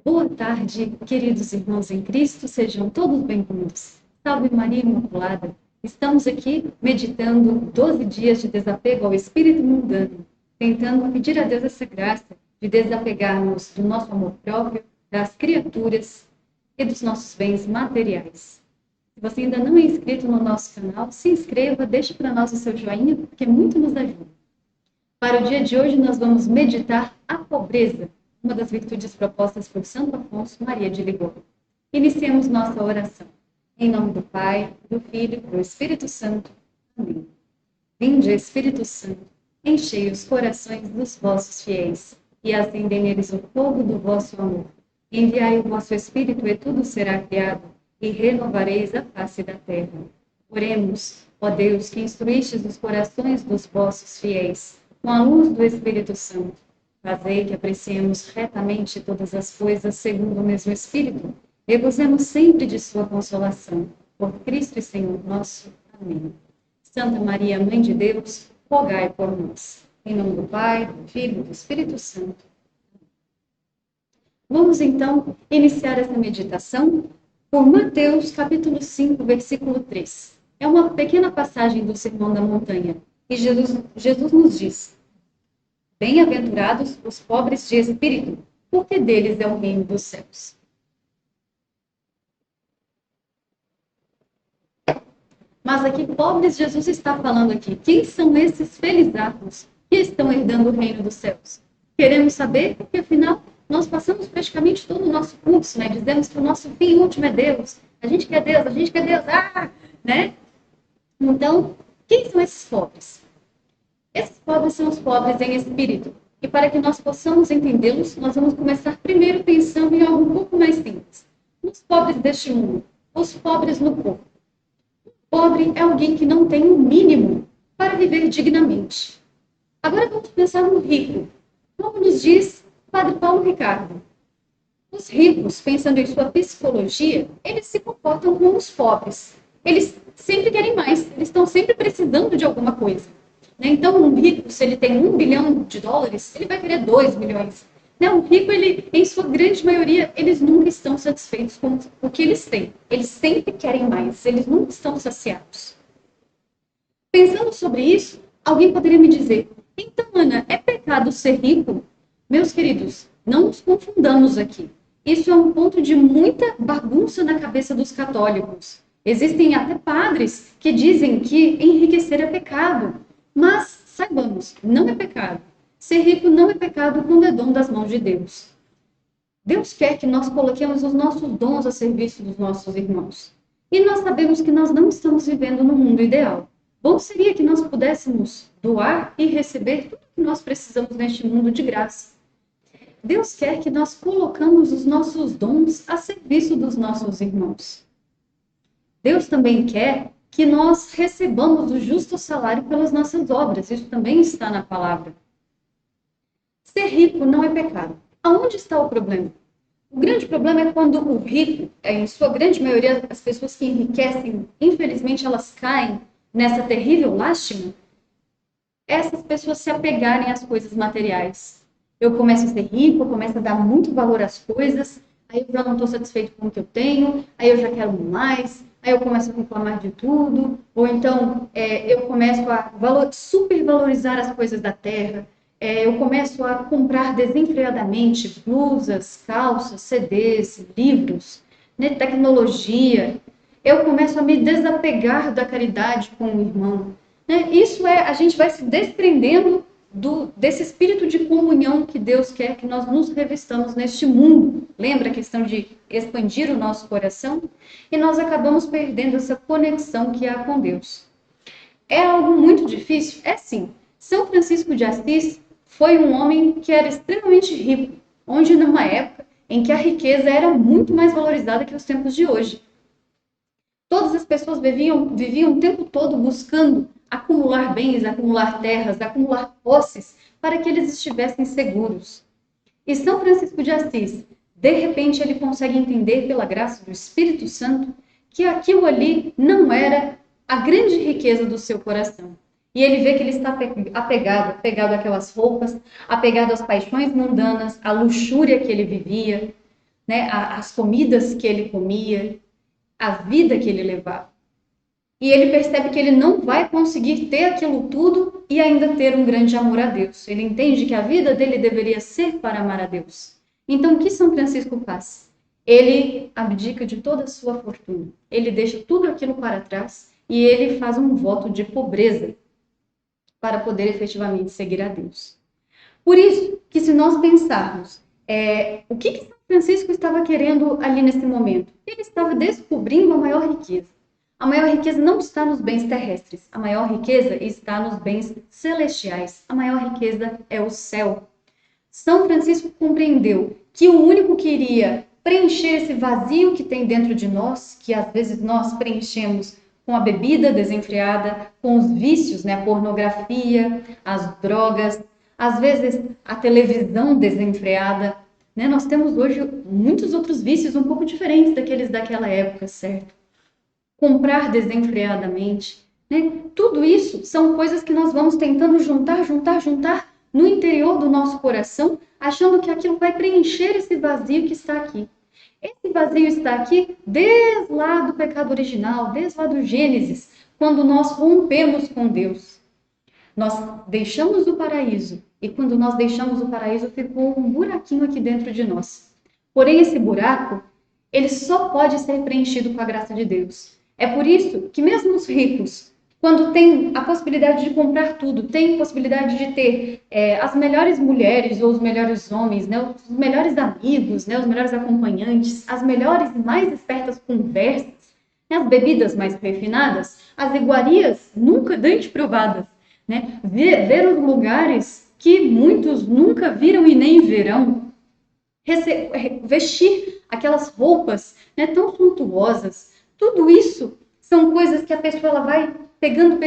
Boa tarde, queridos irmãos em Cristo, sejam todos bem-vindos. Salve Maria Imaculada! Estamos aqui meditando 12 dias de desapego ao espírito mundano, tentando pedir a Deus essa graça de desapegarmos do nosso amor próprio, das criaturas e dos nossos bens materiais. Se você ainda não é inscrito no nosso canal, se inscreva, deixe para nós o seu joinha, porque muito nos ajuda. Para o dia de hoje, nós vamos meditar a pobreza, uma das virtudes propostas por Santo Afonso Maria de Ligório. Iniciemos nossa oração. Em nome do Pai, do Filho e do Espírito Santo. Amém. Vinde, Espírito Santo, enchei os corações dos vossos fiéis e acendei neles o fogo do vosso amor. Enviai o vosso Espírito e tudo será criado e renovareis a face da terra. Oremos, ó Deus, que instruístes os corações dos vossos fiéis com a luz do Espírito Santo. Fazei que apreciemos retamente todas as coisas segundo o mesmo Espírito e gozemos sempre de sua consolação. Por Cristo e Senhor nosso. Amém. Santa Maria, Mãe de Deus, rogai por nós. Em nome do Pai, do Filho e do Espírito Santo. Vamos então iniciar essa meditação por Mateus capítulo 5, versículo 3. É uma pequena passagem do Sermão da Montanha. E Jesus nos diz: bem-aventurados os pobres de espírito, porque deles é o reino dos céus. Mas aqui, pobres, Jesus está falando aqui. Quem são esses felizardos que estão herdando o reino dos céus? Queremos saber, porque afinal, nós passamos praticamente todo o nosso curso, né? Dizemos que o nosso fim último é Deus. A gente quer Deus, né? Então, quem são esses pobres? Esses pobres são os pobres em espírito. E para que nós possamos entendê-los, nós vamos começar primeiro pensando em algo um pouco mais simples. Os pobres deste mundo, os pobres no corpo. Pobre é alguém que não tem o mínimo para viver dignamente. Agora vamos pensar no rico. Como nos diz Padre Paulo Ricardo, os ricos, pensando em sua psicologia, eles se comportam como os pobres. Eles sempre querem mais, eles estão sempre precisando de alguma coisa. Então, um rico, se ele tem $1 bilhão, ele vai querer 2 milhões. Um rico, em sua grande maioria, eles nunca estão satisfeitos com o que eles têm. Eles sempre querem mais, eles nunca estão saciados. Pensando sobre isso, alguém poderia me dizer: então, Ana, é pecado ser rico? Meus queridos, não nos confundamos aqui. Isso é um ponto de muita bagunça na cabeça dos católicos. Existem até padres que dizem que enriquecer é pecado. Mas, saibamos, não é pecado. Ser rico não é pecado quando é dom das mãos de Deus. Deus quer que nós coloquemos os nossos dons a serviço dos nossos irmãos. E nós sabemos que nós não estamos vivendo no mundo ideal. Bom seria que nós pudéssemos doar e receber tudo que nós precisamos neste mundo de graça. Deus quer que nós colocamos os nossos dons a serviço dos nossos irmãos. Deus também quer que nós recebamos o justo salário pelas nossas obras. Isso também está na palavra. Ser rico não é pecado. Aonde está o problema? O grande problema é quando o rico, em sua grande maioria, as pessoas que enriquecem, infelizmente, elas caem nessa terrível lástima, essas pessoas se apegarem às coisas materiais. Eu começo a ser rico, eu começo a dar muito valor às coisas, aí eu já não estou satisfeito com o que eu tenho, aí eu já quero mais, aí eu começo a reclamar de tudo, ou então eu começo a supervalorizar as coisas da terra, eu começo a comprar desenfreadamente blusas, calças, CDs, livros, né, tecnologia. Eu começo a me desapegar da caridade com o irmão. Né? A gente vai se desprendendo desse espírito de comunhão que Deus quer que nós nos revestamos neste mundo. Lembra a questão de expandir o nosso coração? E nós acabamos perdendo essa conexão que há com Deus. É algo muito difícil? É sim. São Francisco de Assis foi um homem que era extremamente rico, onde numa época em que a riqueza era muito mais valorizada que os tempos de hoje. Todas as pessoas viviam o tempo todo buscando acumular bens, acumular terras, acumular posses, para que eles estivessem seguros. E São Francisco de Assis, de repente, ele consegue entender, pela graça do Espírito Santo, que aquilo ali não era a grande riqueza do seu coração. E ele vê que ele está apegado àquelas roupas, apegado às paixões mundanas, à luxúria que ele vivia. né, as comidas que ele comia, a vida que ele levava. E ele percebe que ele não vai conseguir ter aquilo tudo e ainda ter um grande amor a Deus. Ele entende que a vida dele deveria ser para amar a Deus. Então, o que São Francisco faz? Ele abdica de toda a sua fortuna. Ele deixa tudo aquilo para trás e ele faz um voto de pobreza para poder efetivamente seguir a Deus. Por isso que, se nós pensarmos o que São Francisco estava querendo ali nesse momento, ele estava descobrindo a maior riqueza. A maior riqueza não está nos bens terrestres, a maior riqueza está nos bens celestiais. A maior riqueza é o céu. São Francisco compreendeu que o único que iria preencher esse vazio que tem dentro de nós, que às vezes nós preenchemos com a bebida desenfreada, com os vícios, né, a pornografia, as drogas, às vezes a televisão desenfreada, né? Nós temos hoje muitos outros vícios um pouco diferentes daqueles daquela época, certo? Comprar desenfreadamente, né? Tudo isso são coisas que nós vamos tentando juntar no interior do nosso coração, achando que aquilo vai preencher esse vazio que está aqui. Esse vazio está aqui desde lá do pecado original, desde lá do Gênesis, quando nós rompemos com Deus. Nós deixamos o paraíso, e quando nós deixamos o paraíso, ficou um buraquinho aqui dentro de nós. Porém, esse buraco, ele só pode ser preenchido com a graça de Deus. É por isso que mesmo os ricos, quando têm a possibilidade de comprar tudo, têm possibilidade de ter as melhores mulheres ou os melhores homens, né, os melhores amigos, né, os melhores acompanhantes, as melhores e mais espertas conversas, né, as bebidas mais refinadas, as iguarias nunca antes provadas, né, ver os lugares que muitos nunca viram e nem verão, vestir aquelas roupas, né, tão suntuosas. Tudo isso são coisas que a pessoa ela vai pegando,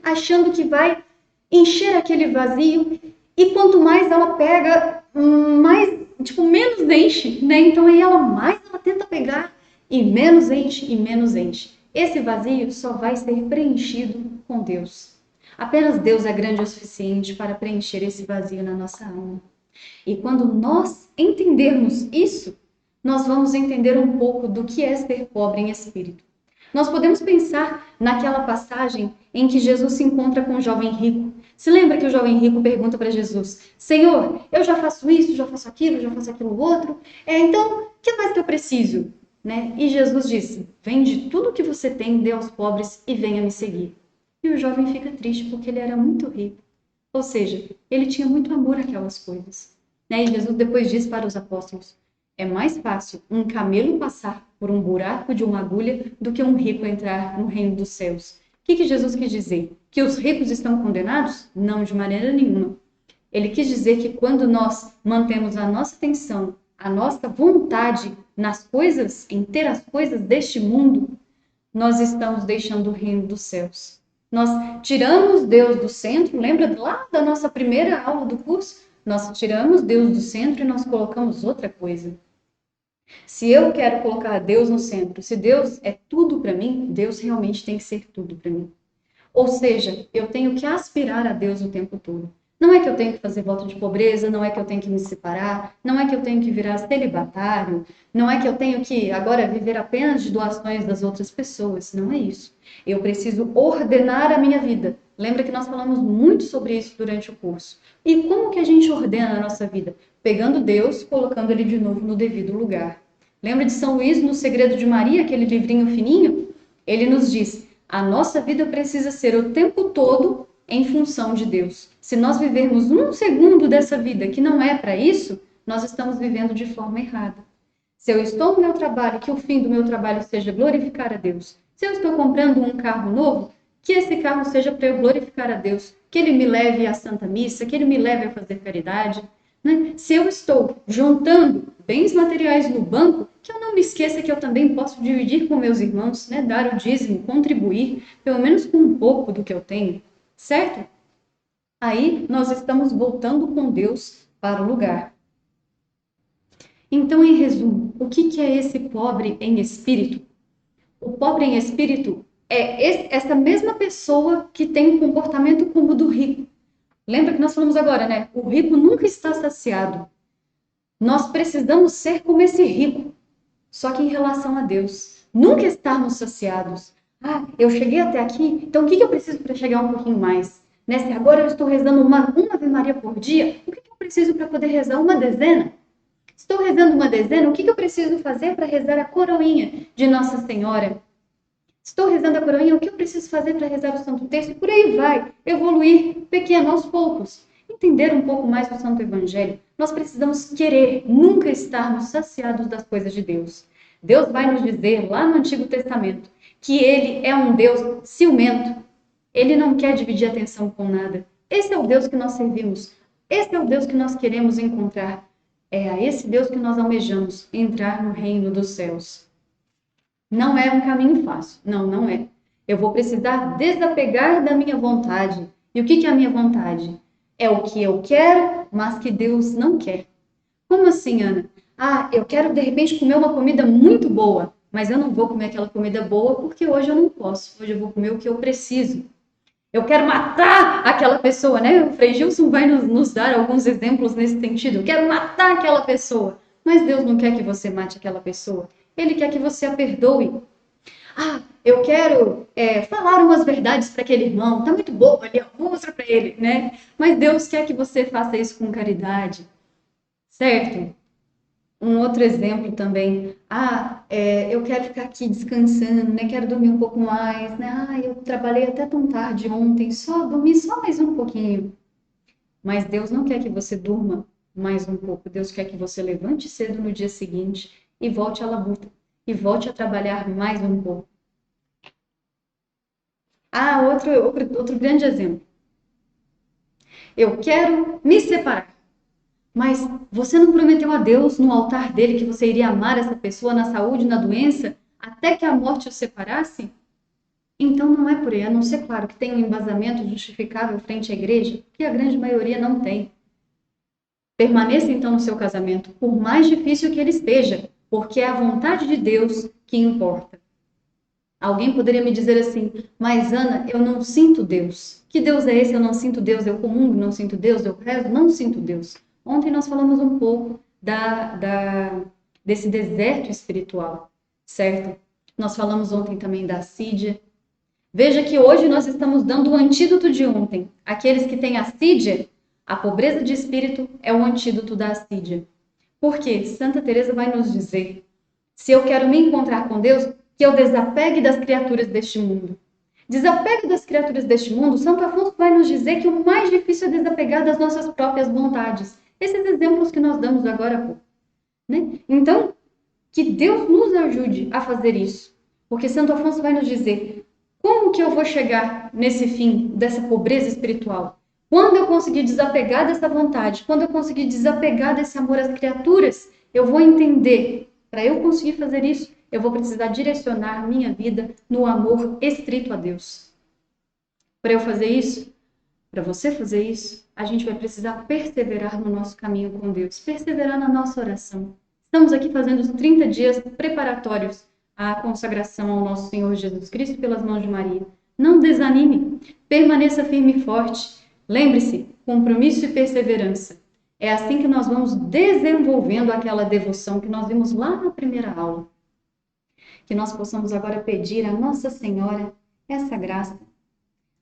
achando que vai encher aquele vazio, e quanto mais ela pega, menos enche, né? Então aí mais ela tenta pegar e menos enche. Esse vazio só vai ser preenchido com Deus. Apenas Deus é grande o suficiente para preencher esse vazio na nossa alma. E quando nós entendermos isso, nós vamos entender um pouco do que é ser pobre em espírito. Nós podemos pensar naquela passagem em que Jesus se encontra com o jovem rico. Se lembra que o jovem rico pergunta para Jesus: Senhor, eu já faço isso, já faço aquilo outro, então o que mais que eu preciso? Né? E Jesus disse: vende tudo o que você tem, dê aos pobres e venha me seguir. E o jovem fica triste porque ele era muito rico. Ou seja, ele tinha muito amor àquelas coisas. Né? E Jesus depois diz para os apóstolos: é mais fácil um camelo passar por um buraco de uma agulha do que um rico entrar no reino dos céus. O que Jesus quis dizer? Que os ricos estão condenados? Não, de maneira nenhuma. Ele quis dizer que quando nós mantemos a nossa atenção, a nossa vontade nas coisas, em ter as coisas deste mundo, nós estamos deixando o reino dos céus. Nós tiramos Deus do centro, lembra lá da nossa primeira aula do curso? Nós tiramos Deus do centro e nós colocamos outra coisa. Se eu quero colocar Deus no centro, se Deus é tudo para mim, Deus realmente tem que ser tudo para mim. Ou seja, eu tenho que aspirar a Deus o tempo todo. Não é que eu tenho que fazer voto de pobreza, não é que eu tenho que me separar, não é que eu tenho que virar celibatário, não é que eu tenho que agora viver apenas de doações das outras pessoas, não é isso. Eu preciso ordenar a minha vida. Lembra que nós falamos muito sobre isso durante o curso. E como que a gente ordena a nossa vida? Pegando Deus, colocando ele de novo no devido lugar. Lembra de São Luís, no Segredo de Maria, aquele livrinho fininho? Ele nos diz: a nossa vida precisa ser o tempo todo em função de Deus. Se nós vivermos um segundo dessa vida que não é para isso, nós estamos vivendo de forma errada. Se eu estou no meu trabalho, que o fim do meu trabalho seja glorificar a Deus. Se eu estou comprando um carro novo, que esse carro seja para eu glorificar a Deus, que ele me leve à Santa Missa, que ele me leve a fazer caridade. Né? Se eu estou juntando bens materiais no banco, que eu não me esqueça que eu também posso dividir com meus irmãos, né? Dar o dízimo, contribuir, pelo menos com um pouco do que eu tenho, certo? Aí nós estamos voltando com Deus para o lugar. Então, em resumo, o que é esse pobre em espírito? O pobre em espírito é essa mesma pessoa que tem um comportamento como o do rico. Lembra que nós falamos agora, né? O rico nunca está saciado. Nós precisamos ser como esse rico, só que em relação a Deus. Nunca estarmos saciados. Ah, eu cheguei até aqui, então o que eu preciso para chegar um pouquinho mais? Né? Se agora eu estou rezando uma Ave Maria por dia, o que eu preciso para poder rezar uma dezena? Estou rezando uma dezena, o que eu preciso fazer para rezar a coroinha de Nossa Senhora? Estou rezando a coroinha, o que eu preciso fazer para rezar o Santo Terço? E por aí vai, evoluir pequeno aos poucos. Entender um pouco mais do Santo Evangelho. Nós precisamos querer nunca estarmos saciados das coisas de Deus. Deus vai nos dizer lá no Antigo Testamento que Ele é um Deus ciumento. Ele não quer dividir atenção com nada. Esse é o Deus que nós servimos. Esse é o Deus que nós queremos encontrar. É a esse Deus que nós almejamos entrar no reino dos céus. Não é um caminho fácil. Não, não é. Eu vou precisar desapegar da minha vontade. E o que é a minha vontade? É o que eu quero, mas que Deus não quer. Como assim, Ana? Ah, eu quero de repente comer uma comida muito boa, mas eu não vou comer aquela comida boa porque hoje eu não posso. Hoje eu vou comer o que eu preciso. Eu quero matar aquela pessoa, né? O Frei Gilson vai nos dar alguns exemplos nesse sentido. Eu quero matar aquela pessoa. Mas Deus não quer que você mate aquela pessoa. Ele quer que você a perdoe. Ah, eu quero falar umas verdades para aquele irmão. Tá muito bom ali, mostra para ele, né? Mas Deus quer que você faça isso com caridade, certo? Um outro exemplo também. Ah, eu quero ficar aqui descansando, né? Quero dormir um pouco mais, né? Ah, eu trabalhei até tão tarde ontem, só dormi só mais um pouquinho. Mas Deus não quer que você durma mais um pouco. Deus quer que você levante cedo no dia seguinte e volte à labuta. E volte a trabalhar mais um pouco. Ah, outro grande exemplo. Eu quero me separar. Mas você não prometeu a Deus no altar dele que você iria amar essa pessoa na saúde, na doença, até que a morte os separasse? Então não é por aí, a não ser, claro, que tem um embasamento justificável frente à igreja, que a grande maioria não tem. Permaneça então no seu casamento, por mais difícil que ele esteja, porque é a vontade de Deus que importa. Alguém poderia me dizer assim, mas Ana, eu não sinto Deus. Que Deus é esse? Eu não sinto Deus. Eu comungo, não sinto Deus. Eu rezo, não sinto Deus. Ontem nós falamos um pouco desse deserto espiritual, certo? Nós falamos ontem também da assídia. Veja que hoje nós estamos dando o antídoto de ontem. Aqueles que têm assídia, a pobreza de espírito é o antídoto da assídia. Por quê? Santa Teresa vai nos dizer, se eu quero me encontrar com Deus, que eu desapegue das criaturas deste mundo. Desapego das criaturas deste mundo, Santo Afonso vai nos dizer que o mais difícil é desapegar das nossas próprias vontades. Esses exemplos que nós damos agora há pouco. Né? Então, que Deus nos ajude a fazer isso. Porque Santo Afonso vai nos dizer, como que eu vou chegar nesse fim dessa pobreza espiritual? Quando eu conseguir desapegar dessa vontade, quando eu conseguir desapegar desse amor às criaturas, eu vou entender, para eu conseguir fazer isso, eu vou precisar direcionar minha vida no amor estrito a Deus. Para eu fazer isso, para você fazer isso, a gente vai precisar perseverar no nosso caminho com Deus, perseverar na nossa oração. Estamos aqui fazendo os 30 dias preparatórios à consagração ao nosso Senhor Jesus Cristo pelas mãos de Maria. Não desanime, permaneça firme e forte. Lembre-se, compromisso e perseverança. É assim que nós vamos desenvolvendo aquela devoção que nós vimos lá na primeira aula. Que nós possamos agora pedir a Nossa Senhora essa graça,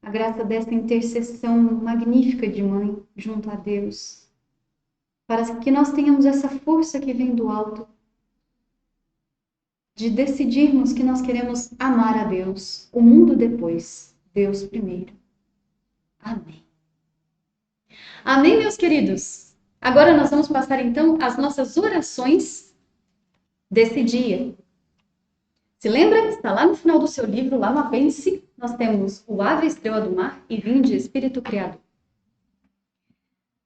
a graça dessa intercessão magnífica de mãe junto a Deus, para que nós tenhamos essa força que vem do alto, de decidirmos que nós queremos amar a Deus, o mundo depois, Deus primeiro. Amém. Amém, meus queridos? Agora nós vamos passar então as nossas orações desse dia. Se lembra? Está lá no final do seu livro, lá no apêndice, nós temos o Ave Estrela do Mar e Vinde Espírito Criador.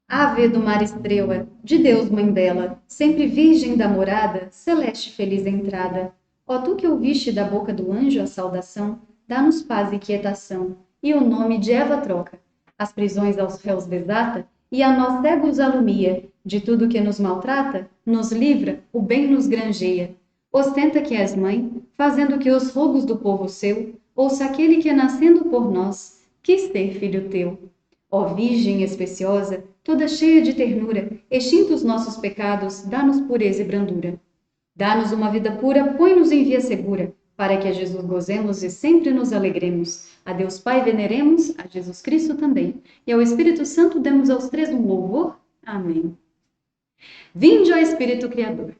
Ave do mar estrela, de Deus mãe bela, sempre virgem da morada, celeste feliz entrada. Ó tu que ouviste da boca do anjo a saudação, dá-nos paz e quietação, e o nome de Eva troca. As prisões aos réus desata, e a nós cegos alumia. De tudo que nos maltrata, nos livra, o bem nos granjeia. Ostenta que és mãe, fazendo que os rogos do povo seu, ouça aquele que nascendo por nós, quis ter filho teu. Ó Virgem especiosa, toda cheia de ternura, extintos os nossos pecados, dá-nos pureza e brandura. Dá-nos uma vida pura, põe-nos em via segura, para que a Jesus gozemos e sempre nos alegremos. A Deus Pai veneremos, a Jesus Cristo também, e ao Espírito Santo demos aos três um louvor. Amém. Vinde, ó Espírito Criador.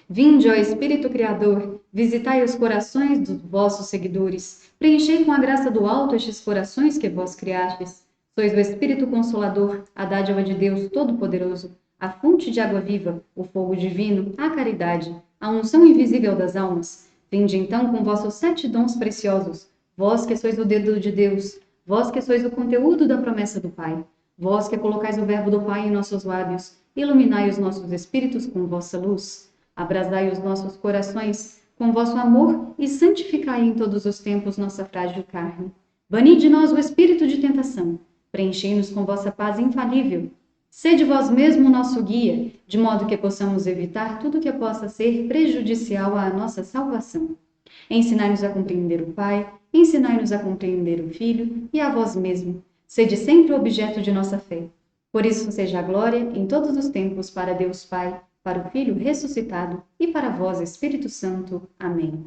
Vinde, ó Espírito Criador, visitai os corações dos vossos seguidores, preenchei com a graça do alto estes corações que vós criastes. Sois o Espírito Consolador, a dádiva de Deus Todo-Poderoso, a fonte de água viva, o fogo divino, a caridade, a unção invisível das almas. Vinde então com vossos 7 dons preciosos, vós que sois o dedo de Deus, vós que sois o conteúdo da promessa do Pai, vós que colocais o verbo do Pai em nossos lábios, iluminai os nossos espíritos com vossa luz. Abrasai os nossos corações com vosso amor e santificai em todos os tempos nossa frágil carne. Bani de nós o espírito de tentação, preenchei-nos com vossa paz infalível. Sede vós mesmo nosso guia, de modo que possamos evitar tudo que possa ser prejudicial à nossa salvação. Ensinai-nos a compreender o Pai, ensinai-nos a compreender o Filho e a vós mesmo. Sede sempre o objeto de nossa fé. Por isso seja a glória em todos os tempos para Deus Pai, para o Filho ressuscitado e para vós, Espírito Santo. Amém.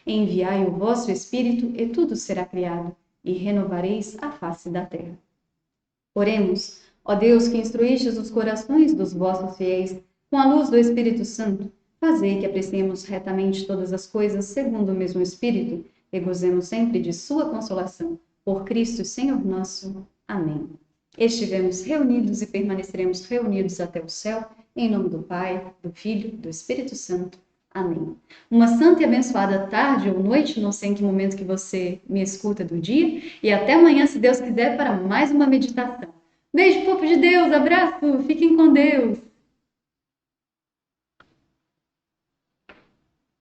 Enviai o vosso Espírito e tudo será criado, e renovareis a face da terra. Oremos, ó Deus que instruístes os corações dos vossos fiéis com a luz do Espírito Santo, fazei que apreciemos retamente todas as coisas segundo o mesmo Espírito e gozemos sempre de sua consolação. Por Cristo, Senhor nosso. Amém. Estivemos reunidos e permaneceremos reunidos até o céu, em nome do Pai, do Filho, do Espírito Santo. Amém. Uma santa e abençoada tarde ou noite, não sei em que momento que você me escuta do dia, e até amanhã, se Deus quiser, para mais uma meditação. Beijo, povo de Deus, abraço, fiquem com Deus!